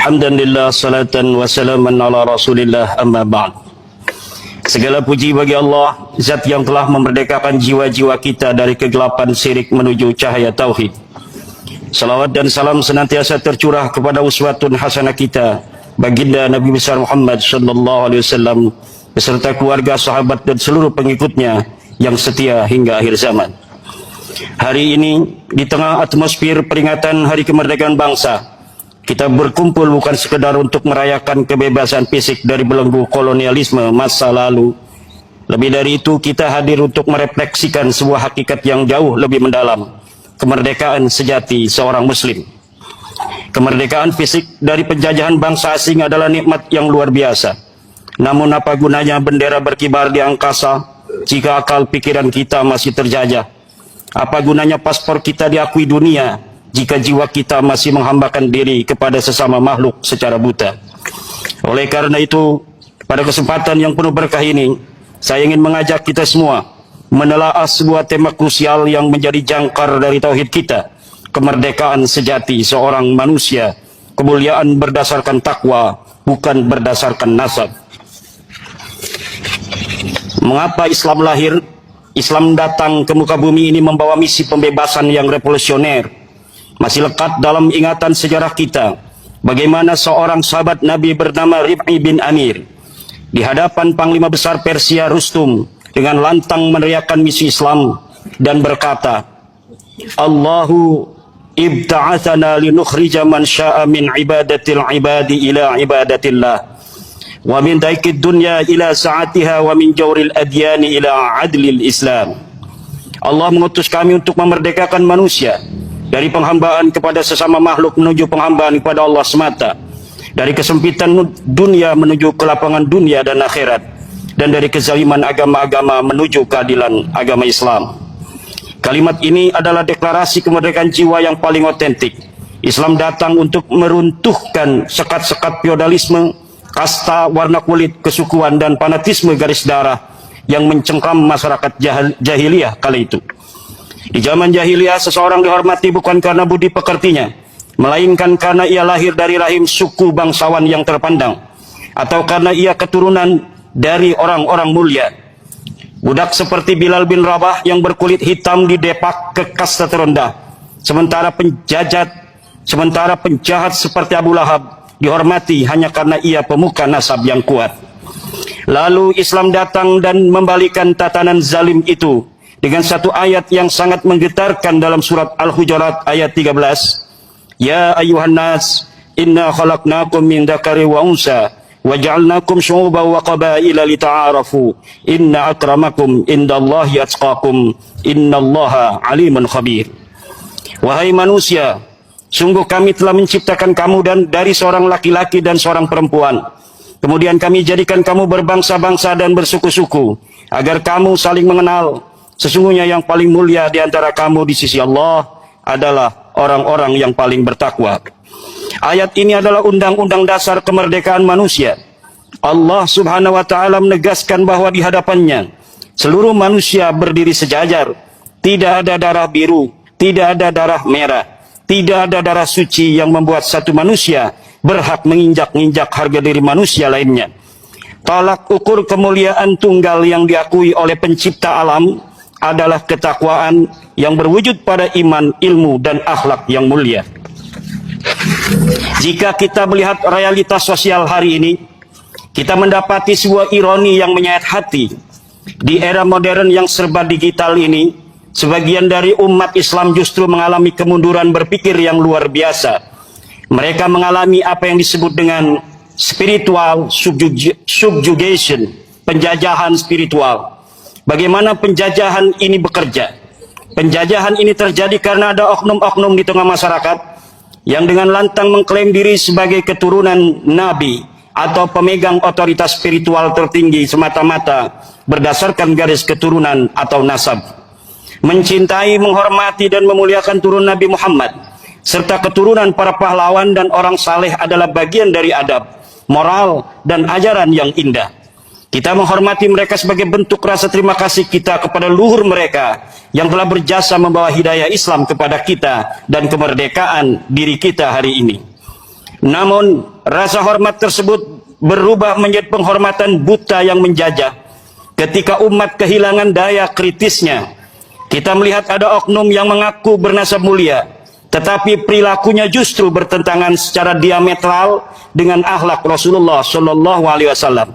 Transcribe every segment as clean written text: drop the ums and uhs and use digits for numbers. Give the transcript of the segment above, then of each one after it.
Alhamdulillah, salatan wa salaman ala rasulillah, amma ba'd. Segala puji bagi Allah, Zat yang telah memerdekakan jiwa-jiwa kita dari kegelapan syirik menuju cahaya tauhid. Salawat dan salam senantiasa tercurah kepada uswatun hasanah kita, baginda Nabi besar Muhammad sallallahu alaihi wasallam beserta keluarga, sahabat dan seluruh pengikutnya yang setia hingga akhir zaman. Hari ini di tengah atmosfer peringatan Hari Kemerdekaan Bangsa, kita berkumpul bukan sekedar untuk merayakan kebebasan fisik dari belenggu kolonialisme masa lalu. Lebih dari itu, kita hadir untuk merefleksikan sebuah hakikat yang jauh lebih mendalam, kemerdekaan sejati seorang muslim. Kemerdekaan fisik dari penjajahan bangsa asing adalah nikmat yang luar biasa. Namun apa gunanya bendera berkibar di angkasa jika akal pikiran kita masih terjajah? Apa gunanya paspor kita diakui dunia jika jiwa kita masih menghambakan diri kepada sesama makhluk secara buta? Oleh karena itu, pada kesempatan yang penuh berkah ini, saya ingin mengajak kita semua menelaah sebuah tema krusial yang menjadi jangkar dari tauhid kita, kemerdekaan sejati seorang manusia, kemuliaan berdasarkan takwa, bukan berdasarkan nasab. Mengapa Islam lahir? Islam datang ke muka bumi ini membawa misi pembebasan yang revolusioner. Masih lekat dalam ingatan sejarah kita bagaimana seorang sahabat Nabi bernama Rib'i bin Amir di hadapan Panglima Besar Persia Rustum dengan lantang meneriakkan misi Islam dan berkata, Allahu ibta'athana linukhrija man sya'a min ibadatil ibadi ila ibadatillah wa min daikid dunya ila sa'atiha wa min jawril adyani ila adlil Islam. Allah mengutus kami untuk memerdekakan manusia dari penghambaan kepada sesama makhluk menuju penghambaan kepada Allah semata, dari kesempitan dunia menuju kelapangan dunia dan akhirat, dan dari kezaliman agama-agama menuju keadilan agama Islam. Kalimat ini adalah deklarasi kemerdekaan jiwa yang paling otentik. Islam datang untuk meruntuhkan sekat-sekat feodalisme, kasta, warna kulit, kesukuan, dan fanatisme garis darah yang mencengkram masyarakat jahiliyah kala itu. Di zaman jahiliyah, seseorang dihormati bukan karena budi pekertinya, melainkan karena ia lahir dari rahim suku bangsawan yang terpandang, atau karena ia keturunan dari orang-orang mulia. Budak seperti Bilal bin Rabah yang berkulit hitam didepak ke kasta terendah, sementara penjahat seperti Abu Lahab dihormati hanya karena ia pemuka nasab yang kuat. Lalu Islam datang dan membalikan tatanan zalim itu dengan satu ayat yang sangat menggetarkan dalam surat Al-Hujurat ayat 13. Ya ayuhan nas, inna khalaqnakum min dzakari wa unsa wa ja'alnakum syu'uban wa qabaila lita'arafu inna akramakum indallahi atqakum innallaha alimun khabir. Wahai manusia, sungguh kami telah menciptakan kamu dan dari seorang laki-laki dan seorang perempuan. Kemudian kami jadikan kamu berbangsa-bangsa dan bersuku-suku, agar kamu saling mengenal. Sesungguhnya yang paling mulia di antara kamu di sisi Allah adalah orang-orang yang paling bertakwa. Ayat ini adalah undang-undang dasar kemerdekaan manusia. Allah subhanahu wa ta'ala menegaskan bahwa di hadapannya seluruh manusia berdiri sejajar. Tidak ada darah biru, tidak ada darah merah, tidak ada darah suci yang membuat satu manusia berhak menginjak-injak harga diri manusia lainnya. Tolak ukur kemuliaan tunggal yang diakui oleh pencipta alam adalah ketakwaan yang berwujud pada iman, ilmu, dan akhlak yang mulia. Jika kita melihat realitas sosial hari ini, kita mendapati sebuah ironi yang menyayat hati. Di era modern yang serba digital ini, sebagian dari umat Islam justru mengalami kemunduran berpikir yang luar biasa. Mereka mengalami apa yang disebut dengan spiritual subjugation, penjajahan spiritual. Bagaimana penjajahan ini bekerja? Penjajahan ini terjadi karena ada oknum-oknum di tengah masyarakat yang dengan lantang mengklaim diri sebagai keturunan Nabi atau pemegang otoritas spiritual tertinggi semata-mata berdasarkan garis keturunan atau nasab. Mencintai, menghormati, dan memuliakan turun Nabi Muhammad serta keturunan para pahlawan dan orang saleh adalah bagian dari adab, moral, dan ajaran yang indah. Kita menghormati mereka sebagai bentuk rasa terima kasih kita kepada luhur mereka yang telah berjasa membawa hidayah Islam kepada kita dan kemerdekaan diri kita hari ini. Namun rasa hormat tersebut berubah menjadi penghormatan buta yang menjajah ketika umat kehilangan daya kritisnya. Kita melihat ada oknum yang mengaku bernasab mulia, tetapi perilakunya justru bertentangan secara diametral dengan akhlak Rasulullah Shallallahu Alaihi Wasallam.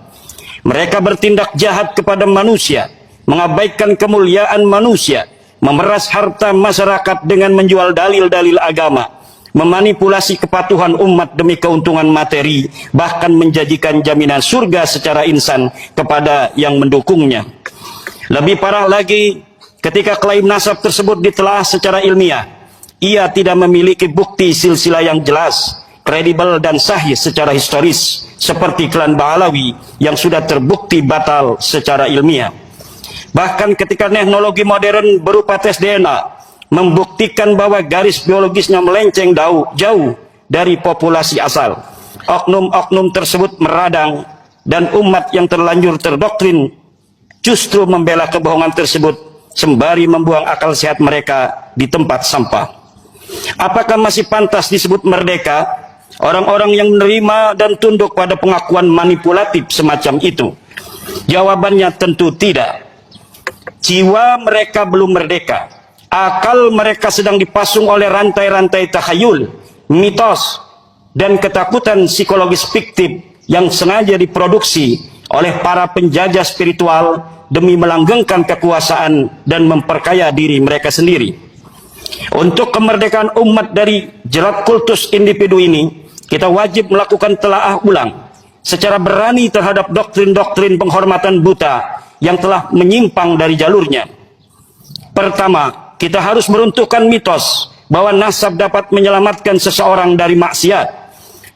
Mereka bertindak jahat kepada manusia, mengabaikan kemuliaan manusia, memeras harta masyarakat dengan menjual dalil-dalil agama, memanipulasi kepatuhan umat demi keuntungan materi, bahkan menjanjikan jaminan surga secara insan kepada yang mendukungnya. Lebih parah lagi, ketika klaim nasab tersebut ditelaah secara ilmiah, ia tidak memiliki bukti silsilah yang jelas, kredibel dan sahih secara historis, seperti klan Ba'alawi yang sudah terbukti batal secara ilmiah. Bahkan ketika teknologi modern berupa tes DNA membuktikan bahwa garis biologisnya melenceng jauh dari populasi asal, oknum-oknum tersebut meradang dan umat yang terlanjur terdoktrin justru membela kebohongan tersebut sembari membuang akal sehat mereka di tempat sampah. Apakah masih pantas disebut merdeka orang-orang yang menerima dan tunduk pada pengakuan manipulatif semacam itu? Jawabannya tentu tidak. Jiwa mereka belum merdeka. Akal mereka sedang dipasung oleh rantai-rantai takhayul, mitos, dan ketakutan psikologis fiktif yang sengaja diproduksi oleh para penjajah spiritual demi melanggengkan kekuasaan dan memperkaya diri mereka sendiri. Untuk kemerdekaan umat dari jerat kultus individu ini, kita wajib melakukan telaah ulang secara berani terhadap doktrin-doktrin penghormatan buta yang telah menyimpang dari jalurnya. Pertama, kita harus meruntuhkan mitos bahwa nasab dapat menyelamatkan seseorang dari maksiat.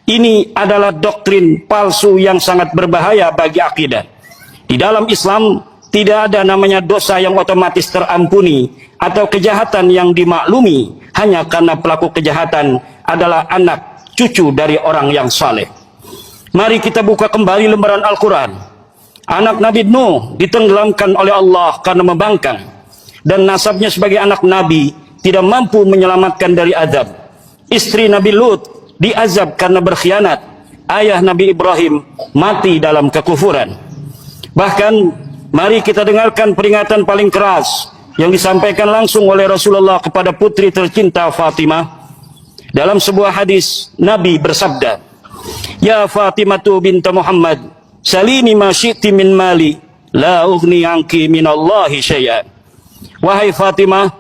Ini adalah doktrin palsu yang sangat berbahaya bagi akidah. Di dalam Islam, tidak ada namanya dosa yang otomatis terampuni atau kejahatan yang dimaklumi hanya karena pelaku kejahatan adalah anak cucu dari orang yang saleh. Mari kita buka kembali lembaran Al-Quran. Anak Nabi Nuh ditenggelamkan oleh Allah karena membangkang, dan nasabnya sebagai anak Nabi tidak mampu menyelamatkan dari azab. Istri Nabi Lut diazab karena berkhianat. Ayah Nabi Ibrahim mati dalam kekufuran. Bahkan mari kita dengarkan peringatan paling keras yang disampaikan langsung oleh Rasulullah kepada putri tercinta Fatimah. Dalam sebuah hadis, Nabi bersabda, "Ya Fatimatu binta Muhammad, salini ma syi'ti min mali, la ughni anki minallahi syai'an." Wahai Fatimah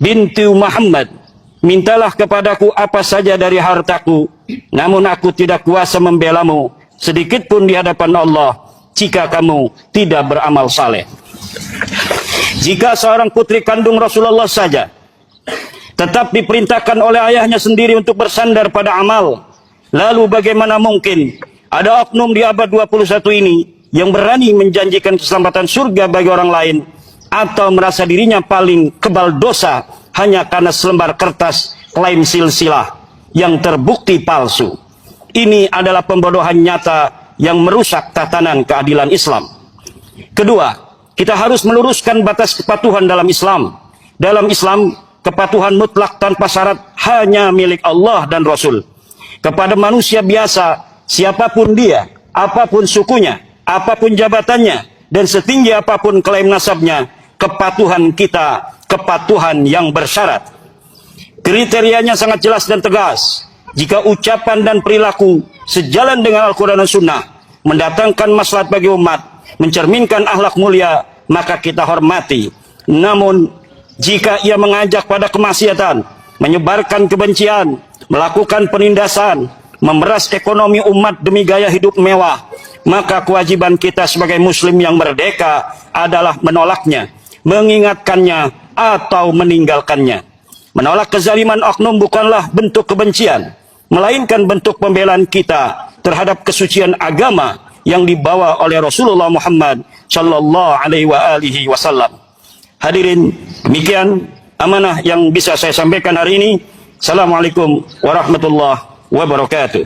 binti Muhammad, mintalah kepadaku apa saja dari hartaku, namun aku tidak kuasa membelamu sedikit pun di hadapan Allah jika kamu tidak beramal saleh. Jika seorang putri kandung Rasulullah saja tetap diperintahkan oleh ayahnya sendiri untuk bersandar pada amal, lalu bagaimana mungkin ada oknum di abad 21 ini yang berani menjanjikan keselamatan surga bagi orang lain, atau merasa dirinya paling kebal dosa hanya karena selembar kertas klaim silsilah yang terbukti palsu. Ini adalah pembodohan nyata yang merusak tatanan keadilan Islam. Kedua, kita harus meluruskan batas kepatuhan dalam Islam. Dalam Islam, kepatuhan mutlak tanpa syarat hanya milik Allah dan Rasul. Kepada manusia biasa, siapapun dia, apapun sukunya, apapun jabatannya, dan setinggi apapun klaim nasabnya, kepatuhan kita, kepatuhan yang bersyarat. Kriterianya sangat jelas dan tegas. Jika ucapan dan perilaku sejalan dengan Al-Quran dan Sunnah, mendatangkan maslahat bagi umat, mencerminkan akhlak mulia, maka kita hormati. Namun, jika ia mengajak pada kemaksiatan, menyebarkan kebencian, melakukan penindasan, memeras ekonomi umat demi gaya hidup mewah, maka kewajiban kita sebagai muslim yang merdeka adalah menolaknya, mengingatkannya, atau meninggalkannya. Menolak kezaliman oknum bukanlah bentuk kebencian, melainkan bentuk pembelaan kita terhadap kesucian agama yang dibawa oleh Rasulullah Muhammad sallallahu alaihi wasallam. Hadirin, demikian amanah yang bisa saya sampaikan hari ini. Assalamualaikum warahmatullahi wabarakatuh.